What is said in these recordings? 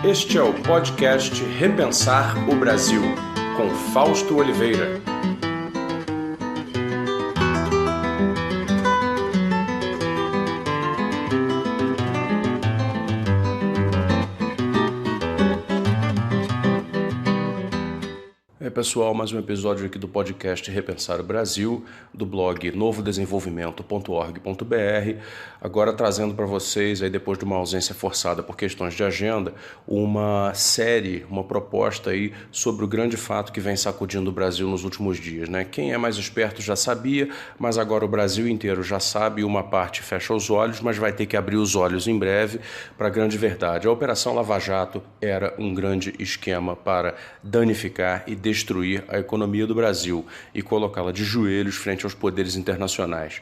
Este é o podcast Repensar o Brasil, com Fausto Oliveira. Pessoal, mais um episódio aqui do podcast Repensar o Brasil, do blog novodesenvolvimento.org.br, agora trazendo para vocês, aí depois de uma ausência forçada por questões de agenda, uma série, uma proposta aí sobre o grande fato que vem sacudindo o Brasil nos últimos dias, né? Quem é mais esperto já sabia, mas agora o Brasil inteiro já sabe, uma parte fecha os olhos, mas vai ter que abrir os olhos em breve para a grande verdade. A Operação Lava Jato era um grande esquema para danificar e destruir a economia do Brasil e colocá-la de joelhos frente aos poderes internacionais.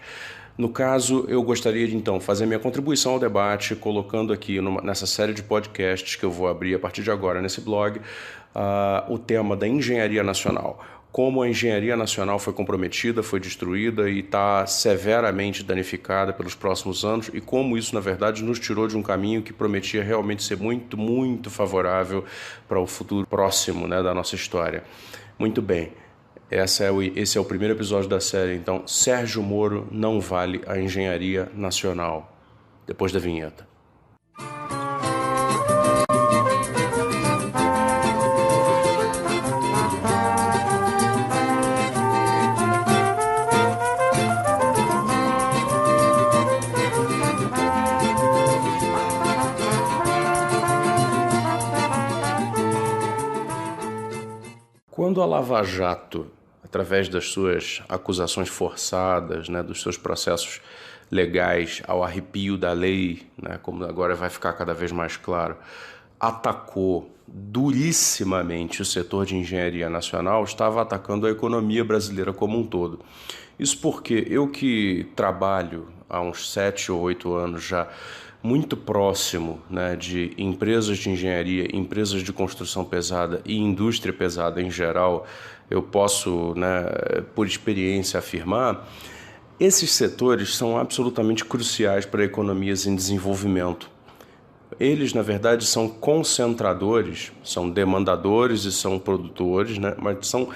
No caso, eu gostaria de, então, fazer minha contribuição ao debate, colocando aqui nessa série de podcasts que eu vou abrir a partir de agora nesse blog, o tema da engenharia nacional. Como a engenharia nacional foi comprometida, foi destruída e está severamente danificada pelos próximos anos e como isso, na verdade, nos tirou de um caminho que prometia realmente ser muito, muito favorável para o futuro próximo, né, da nossa história. Muito bem, esse é o primeiro episódio da série, então, Sérgio Moro não vale a engenharia nacional. Depois da vinheta. Quando a Lava Jato, através das suas acusações forçadas, né, dos seus processos legais ao arrepio da lei, né, como agora vai ficar cada vez mais claro, atacou durissimamente o setor de engenharia nacional, estava atacando a economia brasileira como um todo. Isso porque eu que trabalho há uns 7 ou 8 anos já muito próximo, né, de empresas de engenharia, empresas de construção pesada e indústria pesada em geral, eu posso, né, por experiência, afirmar, esses setores são absolutamente cruciais para economias em desenvolvimento. Eles, na verdade, são concentradores, são demandadores e são produtores, né? Mas são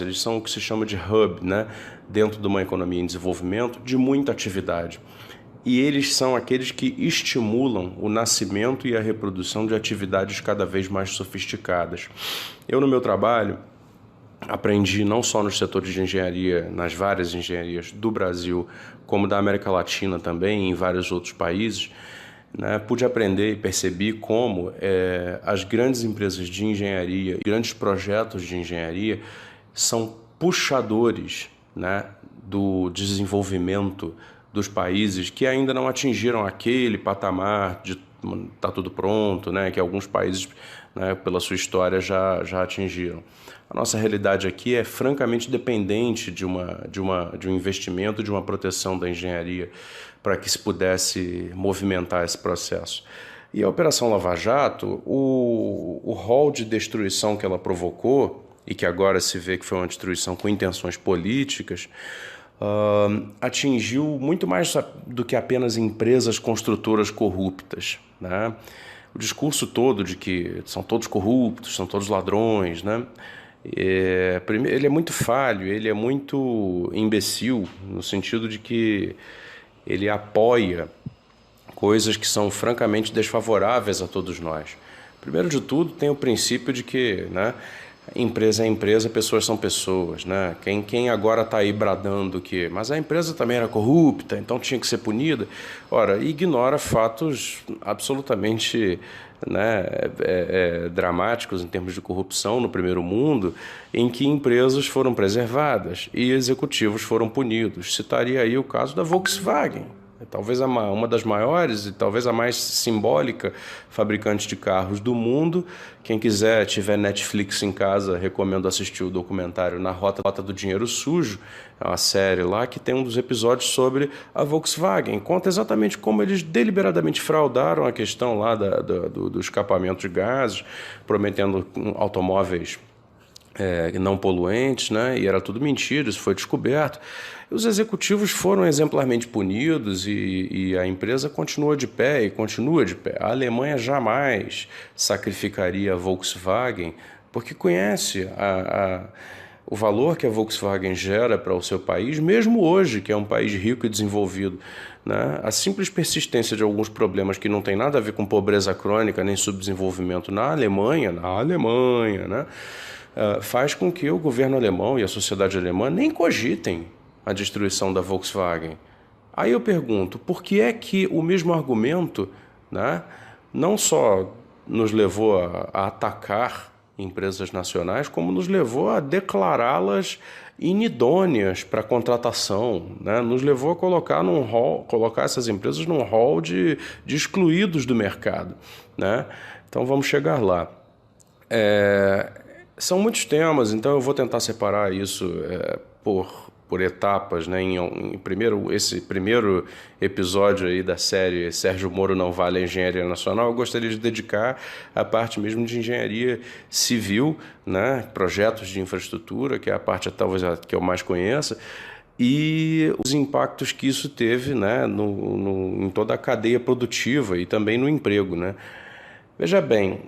eles são o que se chama de hub, né? Dentro de uma economia em desenvolvimento, de muita atividade. E eles são aqueles que estimulam o nascimento e a reprodução de atividades cada vez mais sofisticadas. Eu, no meu trabalho, aprendi não só nos setores de engenharia, nas várias engenharias do Brasil, como da América Latina também, em vários outros países, né? Pude aprender e percebi como as grandes empresas de engenharia, grandes projetos de engenharia, são puxadores, né, do desenvolvimento dos países que ainda não atingiram aquele patamar de tá tudo pronto, né, que alguns países, né, pela sua história já atingiram. A nossa realidade aqui é francamente dependente de um investimento, de uma proteção da engenharia para que se pudesse movimentar esse processo. E a Operação Lava Jato, o rol de destruição que ela provocou, e que agora se vê que foi uma destruição com intenções políticas, atingiu muito mais do que apenas empresas construtoras corruptas, né? O discurso todo de que são todos corruptos, são todos ladrões, né? Ele é muito falho, ele é muito imbecil, no sentido de que ele apoia coisas que são francamente desfavoráveis a todos nós. Primeiro de tudo, tem o princípio de que, né, empresa é empresa, pessoas são pessoas, né? Quem agora está aí bradando que mas a empresa também era corrupta, então tinha que ser punida, ora, ignora fatos absolutamente, né, dramáticos em termos de corrupção no primeiro mundo, em que empresas foram preservadas e executivos foram punidos. Citaria aí o caso da Volkswagen, talvez uma das maiores e talvez a mais simbólica fabricante de carros do mundo. Quem quiser, tiver Netflix em casa, recomendo assistir o documentário Na Rota do Dinheiro Sujo. É uma série lá que tem um dos episódios sobre a Volkswagen. Conta exatamente como eles deliberadamente fraudaram a questão lá do escapamento de gases, prometendo automóveis não poluentes, né? E era tudo mentira, isso foi descoberto. E os executivos foram exemplarmente punidos e a empresa continuou de pé e continua de pé. A Alemanha jamais sacrificaria a Volkswagen porque conhece o valor que a Volkswagen gera para o seu país, mesmo hoje, que é um país rico e desenvolvido, né? A simples persistência de alguns problemas que não tem nada a ver com pobreza crônica nem subdesenvolvimento na Alemanha, né? Faz com que o governo alemão e a sociedade alemã nem cogitem a destruição da Volkswagen. Aí eu pergunto, por que é que o mesmo argumento, né, não só nos levou a atacar empresas nacionais, como nos levou a declará-las inidôneas para contratação, né? Nos levou a colocar essas empresas num rol de excluídos do mercado, né? Então vamos chegar lá. São muitos temas, então eu vou tentar separar isso por etapas, né? Esse primeiro episódio aí da série Sérgio Moro não vale a engenharia nacional, eu gostaria de dedicar a parte mesmo de engenharia civil, né? Projetos de infraestrutura, que é a parte talvez a que eu mais conheça, e os impactos que isso teve, né? Em toda a cadeia produtiva e também no emprego, né? Veja bem,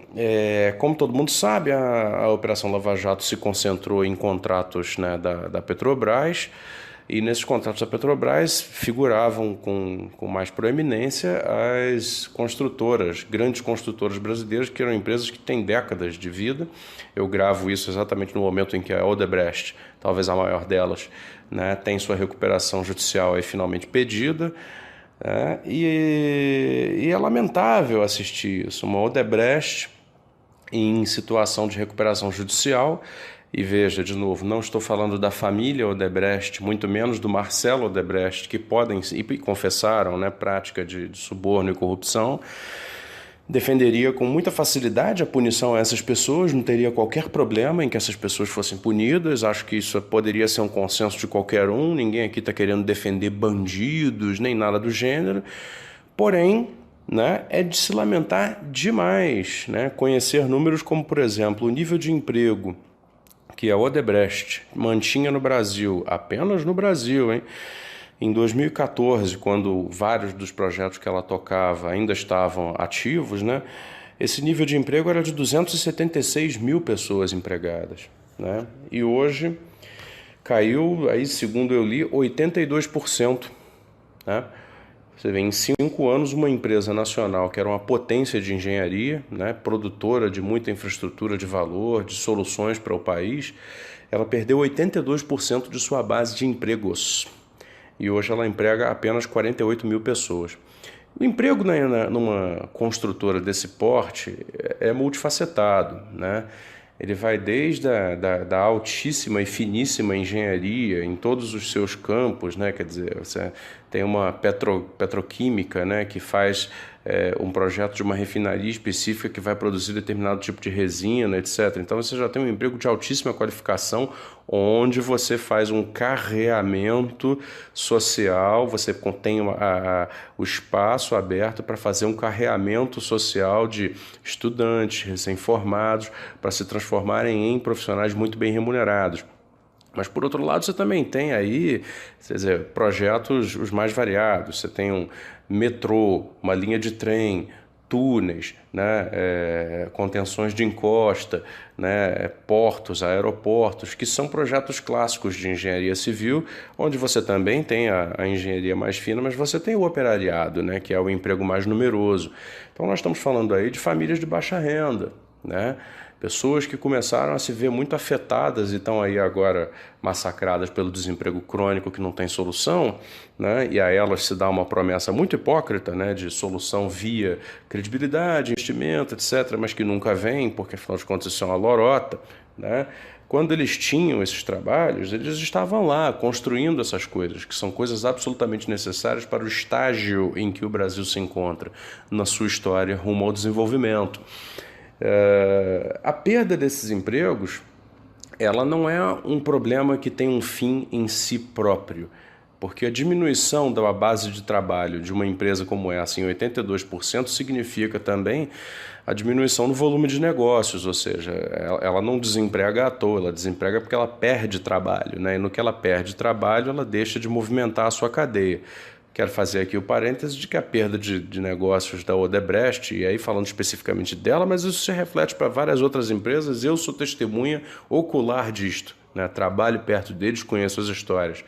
como todo mundo sabe, a Operação Lava Jato se concentrou em contratos, né, da Petrobras, e nesses contratos da Petrobras figuravam com mais proeminência as construtoras, grandes construtoras brasileiras, que eram empresas que têm décadas de vida. Eu gravo isso exatamente no momento em que a Odebrecht, talvez a maior delas, né, tem sua recuperação judicial aí finalmente pedida. E é lamentável assistir isso, uma Odebrecht em situação de recuperação judicial. E veja, de novo, não estou falando da família Odebrecht, muito menos do Marcelo Odebrecht, que podem e confessaram, né, prática de suborno e corrupção. Defenderia com muita facilidade a punição a essas pessoas, não teria qualquer problema em que essas pessoas fossem punidas. Acho que isso poderia ser um consenso de qualquer um, ninguém aqui está querendo defender bandidos, nem nada do gênero. Porém, né, é de se lamentar demais, né, conhecer números como, por exemplo, o nível de emprego que a Odebrecht mantinha no Brasil, apenas no Brasil, hein? Em 2014, quando vários dos projetos que ela tocava ainda estavam ativos, né, esse nível de emprego era de 276 mil pessoas empregadas, né? E hoje caiu, aí, segundo eu li, 82%. Né? Você vê, em 5 anos, uma empresa nacional que era uma potência de engenharia, né, produtora de muita infraestrutura de valor, de soluções para o país, ela perdeu 82% de sua base de empregos. E hoje ela emprega apenas 48 mil pessoas. O emprego numa construtora desse porte é multifacetado, né? Ele vai desde da altíssima e finíssima engenharia em todos os seus campos, né? Quer dizer, você tem uma petroquímica, né, que faz um projeto de uma refinaria específica que vai produzir determinado tipo de resina, etc. Então você já tem um emprego de altíssima qualificação, onde você faz um carreamento social, você tem o espaço aberto para fazer um carreamento social de estudantes recém-formados para se transformarem em profissionais muito bem remunerados. Mas, por outro lado, você também tem aí, quer dizer, projetos os mais variados. Você tem um metrô, uma linha de trem, túneis, né, contenções de encosta, né, portos, aeroportos, que são projetos clássicos de engenharia civil, onde você também tem a engenharia mais fina, mas você tem o operariado, né, que é o emprego mais numeroso. Então, nós estamos falando aí de famílias de baixa renda, né? Pessoas que começaram a se ver muito afetadas e estão aí agora massacradas pelo desemprego crônico que não tem solução, né? E a elas se dá uma promessa muito hipócrita, né, de solução via credibilidade, investimento, etc., mas que nunca vem, porque afinal de contas isso é uma lorota, né? Quando eles tinham esses trabalhos, eles estavam lá construindo essas coisas, que são coisas absolutamente necessárias para o estágio em que o Brasil se encontra na sua história rumo ao desenvolvimento. A perda desses empregos, ela não é um problema que tem um fim em si próprio, Porque a diminuição da base de trabalho de uma empresa como essa em 82% significa também a diminuição do volume de negócios, ou seja, ela não desemprega à toa, ela desemprega porque ela perde trabalho, né? E no que ela perde trabalho, ela deixa de movimentar a sua cadeia. Quero fazer aqui o parêntese de que a perda de negócios da Odebrecht, e aí falando especificamente dela, mas isso se reflete para várias outras empresas, eu sou testemunha ocular disto, né? Trabalho perto deles, conheço as histórias.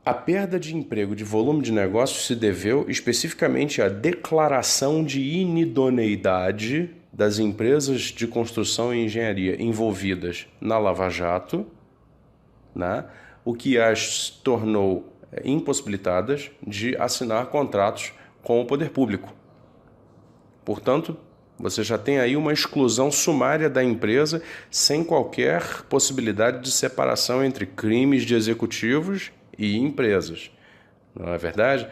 A perda de emprego, de volume de negócio, se deveu especificamente à declaração de inidoneidade das empresas de construção e engenharia envolvidas na Lava Jato, né? O que as tornou impossibilitadas de assinar contratos com o poder público. Portanto, você já tem aí uma exclusão sumária da empresa sem qualquer possibilidade de separação entre crimes de executivos e empresas, não é verdade?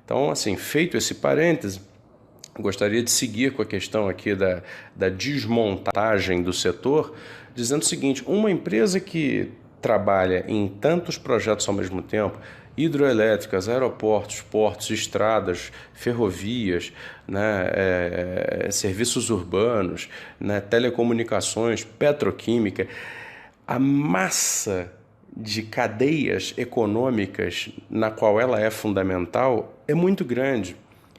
Então, assim, feito esse parêntese, gostaria de seguir com a questão aqui da desmontagem do setor, dizendo o seguinte: uma empresa que trabalha em tantos projetos ao mesmo tempo, hidroelétricas, aeroportos, portos, estradas, ferrovias, né, serviços urbanos, né, telecomunicações, petroquímica, a massa de cadeias econômicas na qual ela é fundamental é muito grande.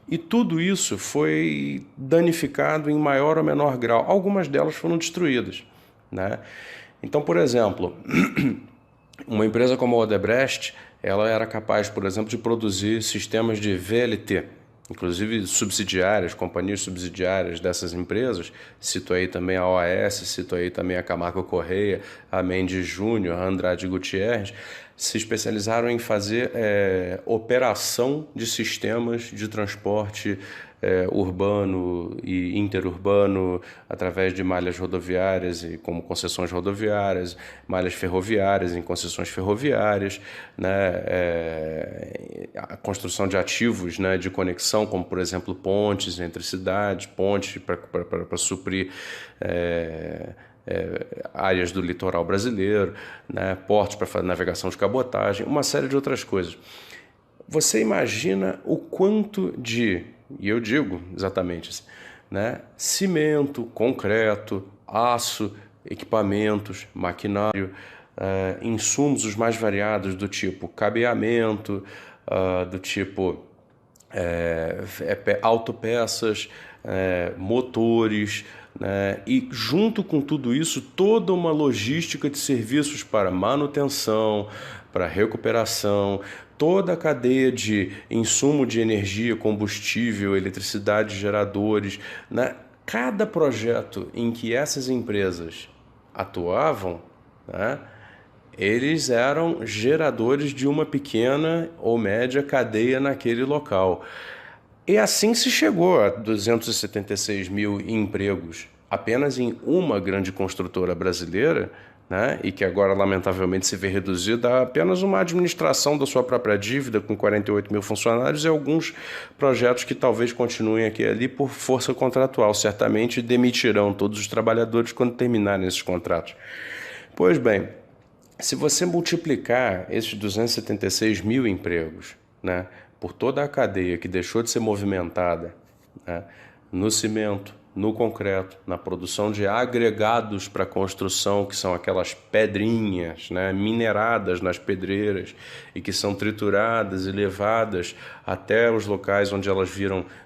E tudo isso foi danificado em maior ou menor grau. Algumas delas foram destruídas, né? Então, por exemplo, uma empresa como a Odebrecht, ela era capaz, por exemplo, de produzir sistemas de VLT, inclusive subsidiárias, companhias subsidiárias dessas empresas. Cito aí também a OAS, cito aí também a Camargo Correia, a Mendes Júnior, a Andrade Gutierrez, se especializaram em fazer operação de sistemas de transporte urbano e interurbano através de malhas rodoviárias e como concessões rodoviárias, malhas ferroviárias em concessões ferroviárias, né, a construção de ativos, né, de conexão, como por exemplo pontes entre cidades, pontes para suprir áreas do litoral brasileiro, né, portos para navegação de cabotagem, uma série de outras coisas. Você imagina o quanto e eu digo exatamente assim, né, cimento, concreto, aço, equipamentos, maquinário, insumos os mais variados do tipo cabeamento, do tipo autopeças, motores, né? E junto com tudo isso, toda uma logística de serviços para manutenção, para recuperação, toda a cadeia de insumo de energia, combustível, eletricidade, geradores, né? Cada projeto em que essas empresas atuavam, né, eles eram geradores de uma pequena ou média cadeia naquele local. E assim se chegou a 276 mil empregos apenas em uma grande construtora brasileira, né? E que agora lamentavelmente se vê reduzida a apenas uma administração da sua própria dívida com 48 mil funcionários e alguns projetos que talvez continuem aqui e ali por força contratual. Certamente demitirão todos os trabalhadores quando terminarem esses contratos. Pois bem, se você multiplicar esses 276 mil empregos, né, por toda a cadeia que deixou de ser movimentada, né, no cimento, no concreto, na produção de agregados para construção, que são aquelas pedrinhas, né, mineradas nas pedreiras e que são trituradas e levadas até os locais onde elas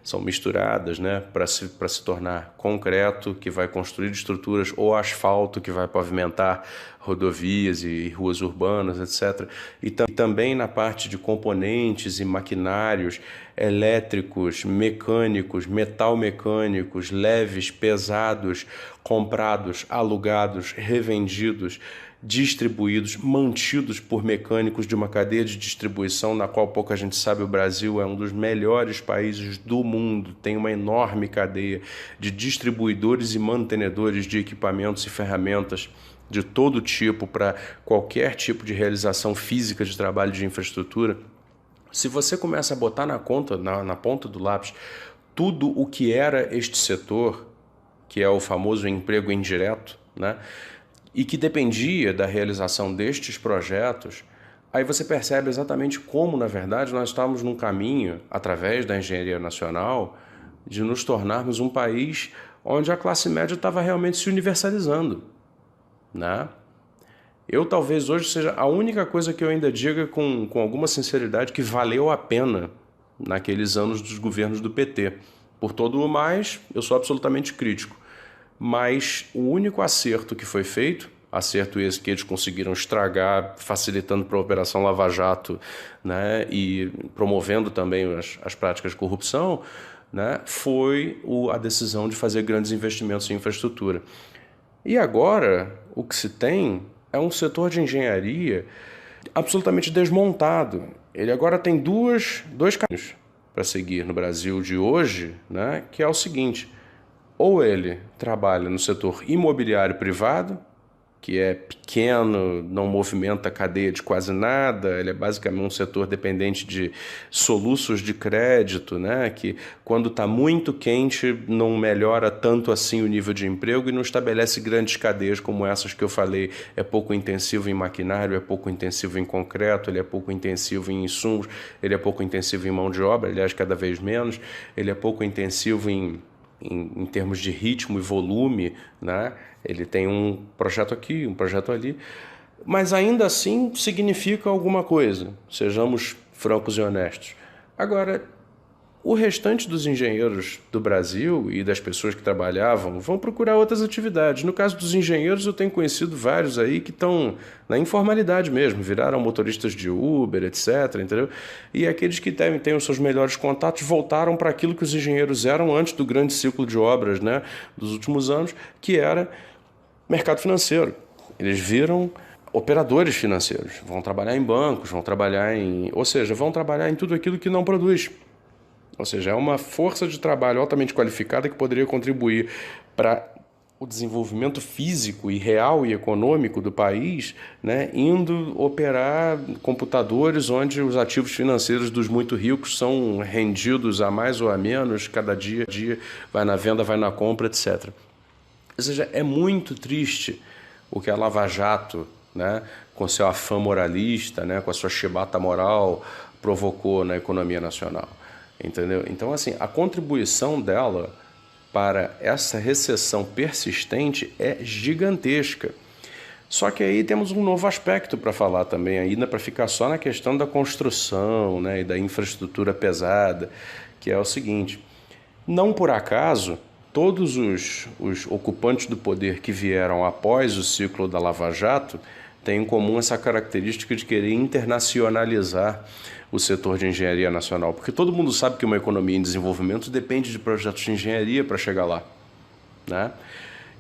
são misturadas, né, para se tornar concreto, que vai construir estruturas, ou asfalto, que vai pavimentar rodovias e ruas urbanas, etc. E também na parte de componentes e maquinários elétricos, mecânicos, metalmecânicos, leves, pesados, comprados, alugados, revendidos, distribuídos, mantidos por mecânicos de uma cadeia de distribuição na qual pouca gente sabe. O Brasil é um dos melhores países do mundo, tem uma enorme cadeia de distribuidores e mantenedores de equipamentos e ferramentas de todo tipo para qualquer tipo de realização física de trabalho de infraestrutura. Se você começa a botar na ponta do lápis tudo o que era este setor, que é o famoso emprego indireto, né, e que dependia da realização destes projetos, Aí você percebe exatamente como, na verdade, nós estávamos num caminho, através da engenharia nacional, de nos tornarmos um país onde a classe média estava realmente se universalizando, né? Eu talvez hoje seja a única coisa que eu ainda diga com alguma sinceridade que valeu a pena naqueles anos dos governos do PT. Por todo o mais, eu sou absolutamente crítico. Mas o único acerto que foi feito, acerto esse que eles conseguiram estragar, facilitando para a Operação Lava Jato, né, e promovendo também as práticas de corrupção, né, foi a decisão de fazer grandes investimentos em infraestrutura. E agora, o que se tem é um setor de engenharia absolutamente desmontado. Ele agora tem dois caminhos para seguir no Brasil de hoje, né, que é o seguinte: ou ele trabalha no setor imobiliário privado, que é pequeno, não movimenta a cadeia de quase nada, ele é basicamente um setor dependente de soluços de crédito, né? Que quando está muito quente não melhora tanto assim o nível de emprego e não estabelece grandes cadeias como essas que eu falei. É pouco intensivo em maquinário, é pouco intensivo em concreto, ele é pouco intensivo em insumos, ele é pouco intensivo em mão de obra, aliás, cada vez menos, ele é pouco intensivo em termos de ritmo e volume, né? Ele tem um projeto aqui, um projeto ali, mas ainda assim significa alguma coisa, sejamos francos e honestos. Agora, o restante dos engenheiros do Brasil e das pessoas que trabalhavam vão procurar outras atividades. No caso dos engenheiros, eu tenho conhecido vários aí que estão na informalidade mesmo, viraram motoristas de Uber, etc. Entendeu? E aqueles que têm os seus melhores contatos voltaram para aquilo que os engenheiros eram antes do grande ciclo de obras, né, dos últimos anos, que era mercado financeiro. Eles viram operadores financeiros, vão trabalhar em bancos, vão trabalhar vão trabalhar em tudo aquilo que não produz. Ou seja, é uma força de trabalho altamente qualificada que poderia contribuir para o desenvolvimento físico e real e econômico do país, né, indo operar computadores onde os ativos financeiros dos muito ricos são rendidos a mais ou a menos, cada dia vai na venda, vai na compra, etc. Ou seja, é muito triste o que a Lava Jato, né, com seu afã moralista, né, com a sua chibata moral, provocou na economia nacional. Entendeu? Então, assim, a contribuição dela para essa recessão persistente é gigantesca. Só que aí temos um novo aspecto para falar também, ainda para ficar só na questão da construção, né, e da infraestrutura pesada, que é o seguinte: não por acaso, todos os ocupantes do poder que vieram após o ciclo da Lava Jato têm em comum essa característica de querer internacionalizar o setor de engenharia nacional, porque todo mundo sabe que uma economia em desenvolvimento depende de projetos de engenharia para chegar lá, né?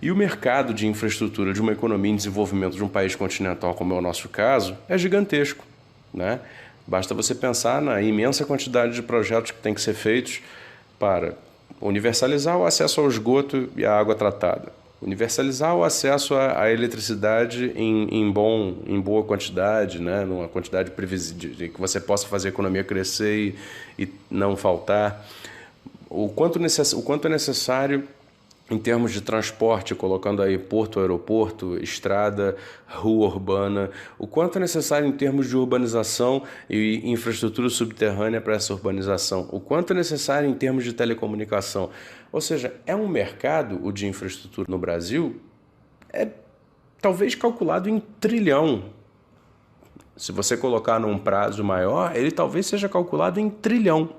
E o mercado de infraestrutura de uma economia em desenvolvimento de um país continental, como é o nosso caso, é gigantesco, né? Basta você pensar na imensa quantidade de projetos que têm que ser feitos para universalizar o acesso ao esgoto e à água tratada, universalizar o acesso à eletricidade em boa quantidade, né? Numa quantidade previsível, que você possa fazer a economia crescer e não faltar. O quanto é necessário em termos de transporte, colocando aí porto, aeroporto, estrada, rua urbana, o quanto é necessário em termos de urbanização e infraestrutura subterrânea para essa urbanização, o quanto é necessário em termos de telecomunicação. Ou seja, é um mercado, o de infraestrutura no Brasil, talvez calculado em trilhão. Se você colocar num prazo maior, ele talvez seja calculado em trilhão,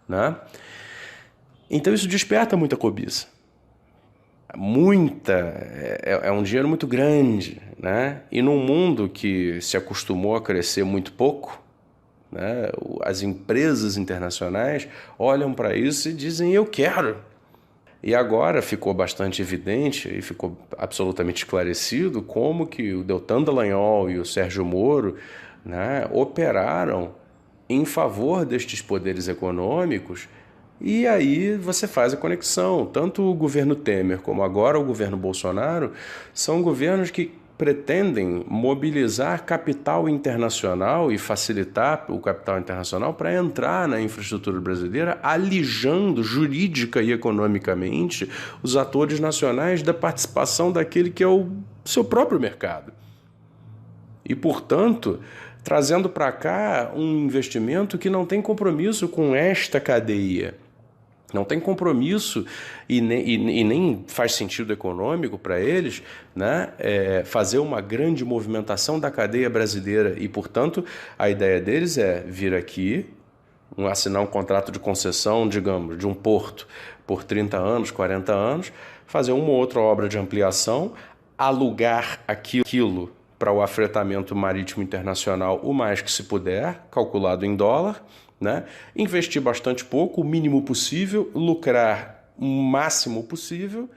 né? Então isso desperta muita cobiça. É um dinheiro muito grande, né? E num mundo que se acostumou a crescer muito pouco, né, as empresas internacionais olham para isso e dizem: eu quero. E agora ficou bastante evidente e ficou absolutamente esclarecido como que o Deltan Dallagnol e o Sérgio Moro, né, operaram em favor destes poderes econômicos. E aí você faz a conexão. Tanto o governo Temer como agora o governo Bolsonaro são governos que pretendem mobilizar capital internacional e facilitar o capital internacional para entrar na infraestrutura brasileira, alijando jurídica e economicamente os atores nacionais da participação daquele que é o seu próprio mercado. E, portanto, trazendo para cá um investimento que não tem compromisso com esta cadeia. Não tem compromisso e nem faz sentido econômico para eles, né, fazer uma grande movimentação da cadeia brasileira. E, portanto, a ideia deles é vir aqui, assinar um contrato de concessão, digamos, de um porto por 30 anos, 40 anos, fazer uma ou outra obra de ampliação, alugar aquilo para o afretamento marítimo internacional o mais que se puder, calculado em dólar, né? Investir bastante pouco, o mínimo possível, lucrar o máximo possível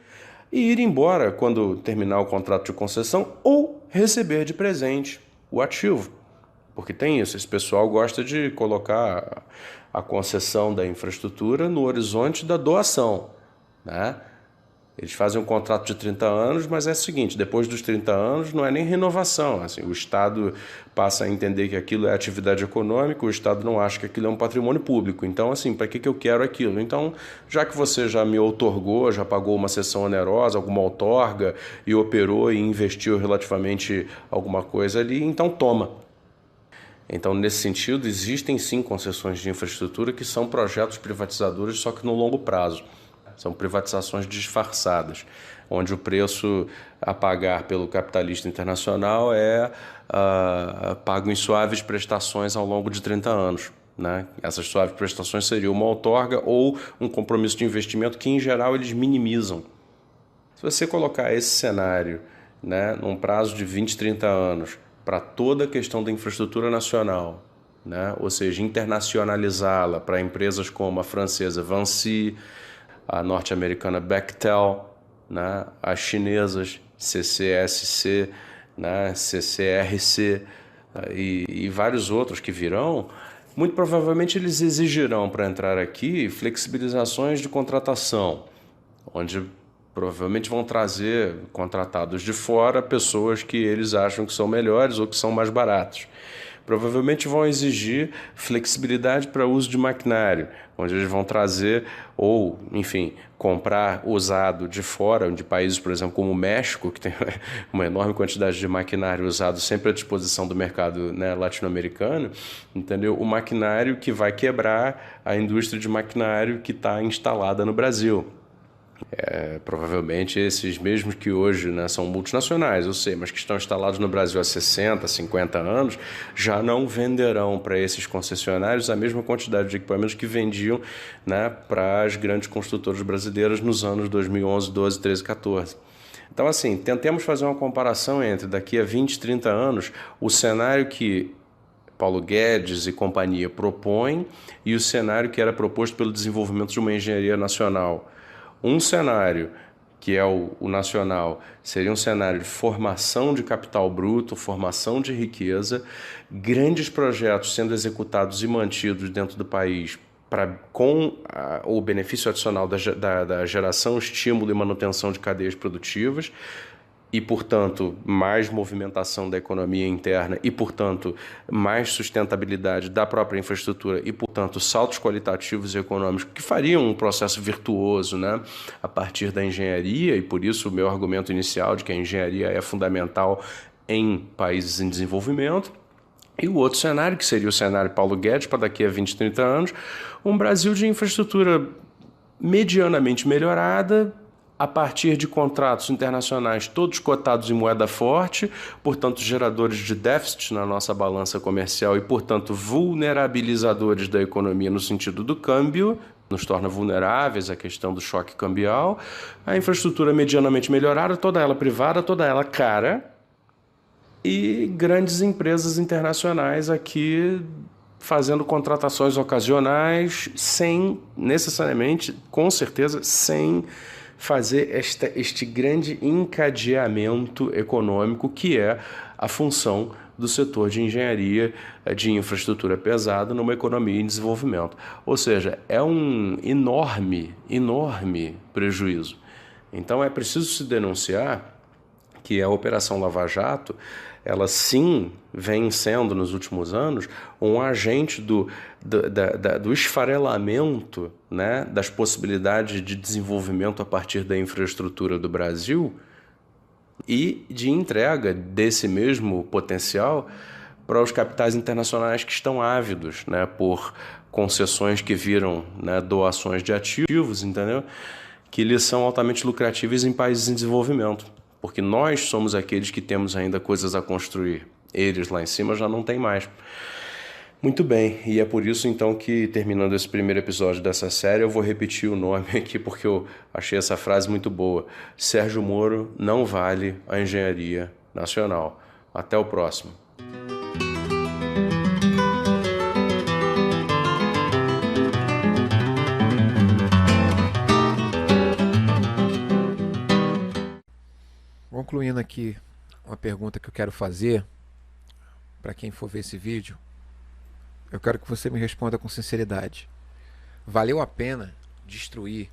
e ir embora quando terminar o contrato de concessão ou receber de presente o ativo. Porque tem isso, esse pessoal gosta de colocar a concessão da infraestrutura no horizonte da doação, né? Eles fazem um contrato de 30 anos, mas é o seguinte, depois dos 30 anos não é nem renovação. Assim, o Estado passa a entender que aquilo é atividade econômica, o Estado não acha que aquilo é um patrimônio público. Então, assim, para que eu quero aquilo? Então, já que você já me outorgou, já pagou uma cessão onerosa, alguma outorga, e operou e investiu relativamente alguma coisa ali, então toma. Então, nesse sentido, existem sim concessões de infraestrutura que são projetos privatizadores, só que no longo prazo. São privatizações disfarçadas, onde o preço a pagar pelo capitalista internacional é pago em suaves prestações ao longo de 30 anos. Né? Essas suaves prestações seriam uma outorga ou um compromisso de investimento que, em geral, eles minimizam. Se você colocar esse cenário, né, num prazo de 20, 30 anos, para toda a questão da infraestrutura nacional, né, ou seja, internacionalizá-la para empresas como a francesa Vinci, a norte-americana Bechtel, né, as chinesas CCSC, né, CCRC e vários outros que virão, muito provavelmente eles exigirão para entrar aqui flexibilizações de contratação, onde provavelmente vão trazer contratados de fora pessoas que eles acham que são melhores ou que são mais baratos. Provavelmente vão exigir flexibilidade para uso de maquinário, onde eles vão trazer ou, enfim, comprar usado de fora, de países, por exemplo, como o México, que tem uma enorme quantidade de maquinário usado sempre à disposição do mercado, né, latino-americano, entendeu? O maquinário que vai quebrar a indústria de maquinário que está instalada no Brasil. Provavelmente esses mesmos que hoje, né, são multinacionais, eu sei, mas que estão instalados no Brasil há 60, 50 anos, já não venderão para esses concessionários a mesma quantidade de equipamentos que vendiam, né, para as grandes construtoras brasileiras nos anos 2011, 12, 13, 14. Então, assim, tentemos fazer uma comparação entre daqui a 20, 30 anos, o cenário que Paulo Guedes e companhia propõem e o cenário que era proposto pelo desenvolvimento de uma engenharia nacional. Um cenário, que é o nacional, seria um cenário de formação de capital bruto, formação de riqueza, grandes projetos sendo executados e mantidos dentro do país com o benefício adicional da geração, estímulo e manutenção de cadeias produtivas, e, portanto, mais movimentação da economia interna e, portanto, mais sustentabilidade da própria infraestrutura e, portanto, saltos qualitativos e econômicos que fariam um processo virtuoso, né, a partir da engenharia, e por isso o meu argumento inicial de que a engenharia é fundamental em países em desenvolvimento. E o outro cenário, que seria o cenário Paulo Guedes para daqui a 20, 30 anos, um Brasil de infraestrutura medianamente melhorada, a partir de contratos internacionais todos cotados em moeda forte, portanto geradores de déficit na nossa balança comercial e, portanto, vulnerabilizadores da economia no sentido do câmbio, nos torna vulneráveis à questão do choque cambial, a infraestrutura medianamente melhorada, toda ela privada, toda ela cara, e grandes empresas internacionais aqui fazendo contratações ocasionais sem necessariamente, com certeza, sem fazer este grande encadeamento econômico que é a função do setor de engenharia de infraestrutura pesada numa economia em desenvolvimento. Ou seja, é um enorme prejuízo. Então é preciso se denunciar que a Operação Lava Jato, ela sim vem sendo, nos últimos anos, um agente do esfarelamento, né, das possibilidades de desenvolvimento a partir da infraestrutura do Brasil e de entrega desse mesmo potencial para os capitais internacionais que estão ávidos, né, por concessões que viram, né, doações de ativos, entendeu? Que lhes são altamente lucrativos em países em desenvolvimento, porque nós somos aqueles que temos ainda coisas a construir. Eles lá em cima já não têm mais. Muito bem, e é por isso então que, terminando esse primeiro episódio dessa série, eu vou repetir o nome aqui porque eu achei essa frase muito boa. Sérgio Moro não vale a engenharia nacional. Até o próximo. Concluindo aqui uma pergunta que eu quero fazer para quem for ver esse vídeo, eu quero que você me responda com sinceridade. Valeu a pena destruir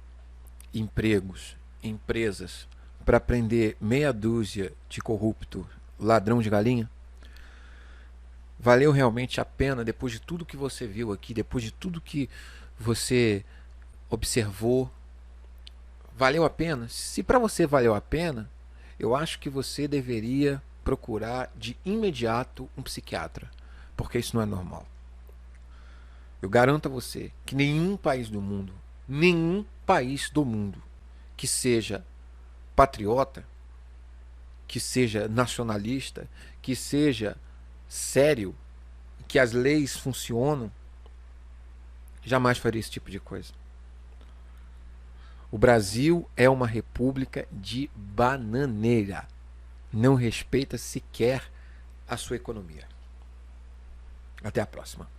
empregos, empresas, para prender meia dúzia de corrupto, ladrão de galinha? Valeu realmente a pena, depois de tudo que você viu aqui, depois de tudo que você observou? Valeu a pena? Se para você valeu a pena, eu acho que você deveria procurar de imediato um psiquiatra, porque isso não é normal. Eu garanto a você que nenhum país do mundo que seja patriota, que seja nacionalista, que seja sério, que as leis funcionam, jamais faria esse tipo de coisa. O Brasil é uma república de bananeira. Não respeita sequer a sua economia. Até a próxima.